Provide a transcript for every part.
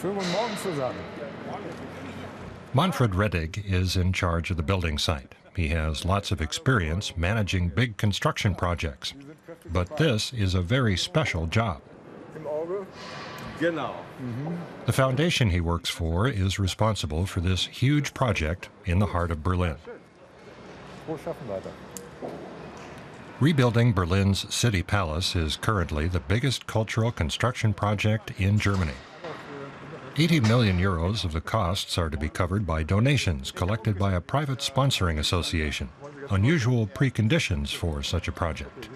Schönen guten Morgen zusammen. Manfred Rettig is in charge of the building site. He has lots of experience managing big construction projects. But this is a very special job. Im Auge? Genau. The foundation he works for is responsible for this huge project in the heart of Berlin. Frohes Schaffen weiter. Rebuilding Berlin's city palace is currently the biggest cultural construction project in Germany. 80 million euros of the costs are to be covered by donations collected by a private sponsoring association. Unusual preconditions for such a project.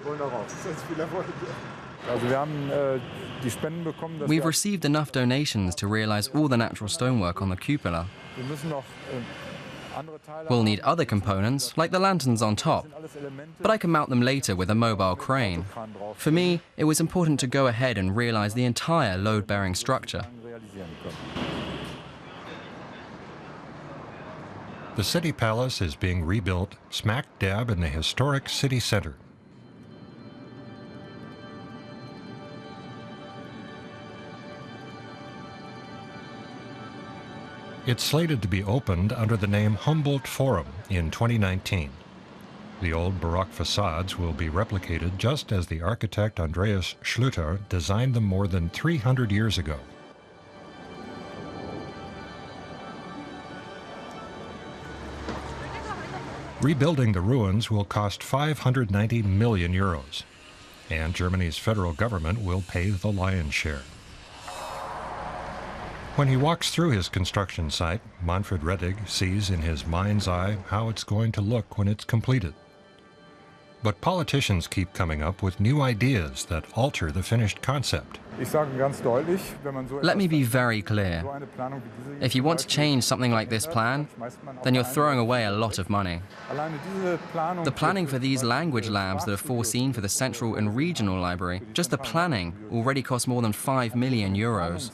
We've received enough donations to realize all the natural stonework on the cupola. We'll need other components, like the lanterns on top, but I can mount them later with a mobile crane. For me, it was important to go ahead and realize the entire load-bearing structure. The city palace is being rebuilt smack dab in the historic city center. It's slated to be opened under the name Humboldt Forum in 2019. The old Baroque facades will be replicated just as the architect Andreas Schlüter designed them more than 300 years ago. Rebuilding the ruins will cost 590 million euros, and Germany's federal government will pay the lion's share. When he walks through his construction site, Manfred Rettig sees in his mind's eye how it's going to look when it's completed. But politicians keep coming up with new ideas that alter the finished concept. Let me be very clear. If you want to change something like this plan, then you're throwing away a lot of money. The planning for these language labs that are foreseen for the Central and Regional Library, just the planning already costs more than 5 million euros.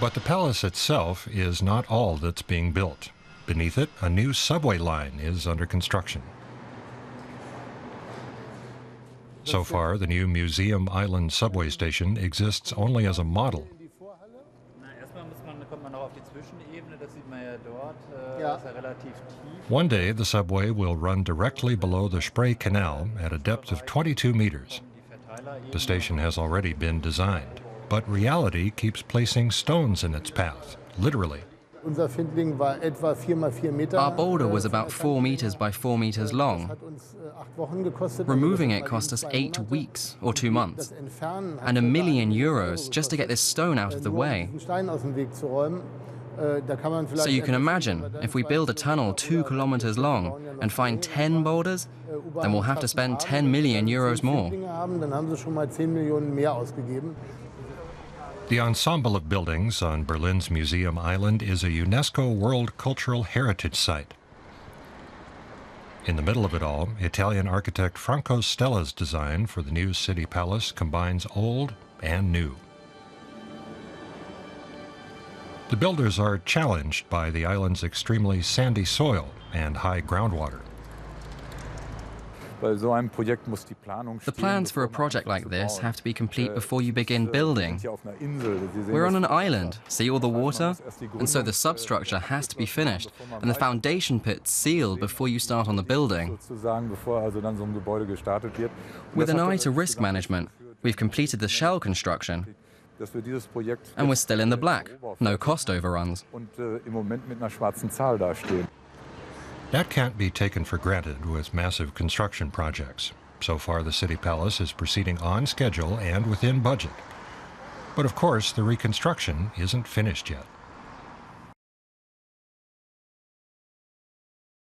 But the palace itself is not all that's being built. Beneath it, a new subway line is under construction. So far, the new Museum Island subway station exists only as a model. One day, the subway will run directly below the Spree Canal at a depth of 22 meters. The station has already been designed, but reality keeps placing stones in its path, literally. Our boulder was about 4 meters by 4 meters long. Removing it cost us 8 weeks or 2 months, and €1 million just to get this stone out of the way. So you can imagine, if we build a tunnel 2 kilometers long and find 10 boulders, then we'll have to spend €10 million more. The ensemble of buildings on Berlin's Museum Island is a UNESCO World Cultural Heritage Site. In the middle of it all, Italian architect Franco Stella's design for the new city palace combines old and new. The builders are challenged by the island's extremely sandy soil and high groundwater. The plans for a project like this have to be complete before you begin building. We're on an island, see all the water? And so the substructure has to be finished, and the foundation pit sealed before you start on the building. With an eye to risk management, we've completed the shell construction, and we're still in the black, no cost overruns. That can't be taken for granted with massive construction projects. So far, the city palace is proceeding on schedule and within budget. But of course, the reconstruction isn't finished yet.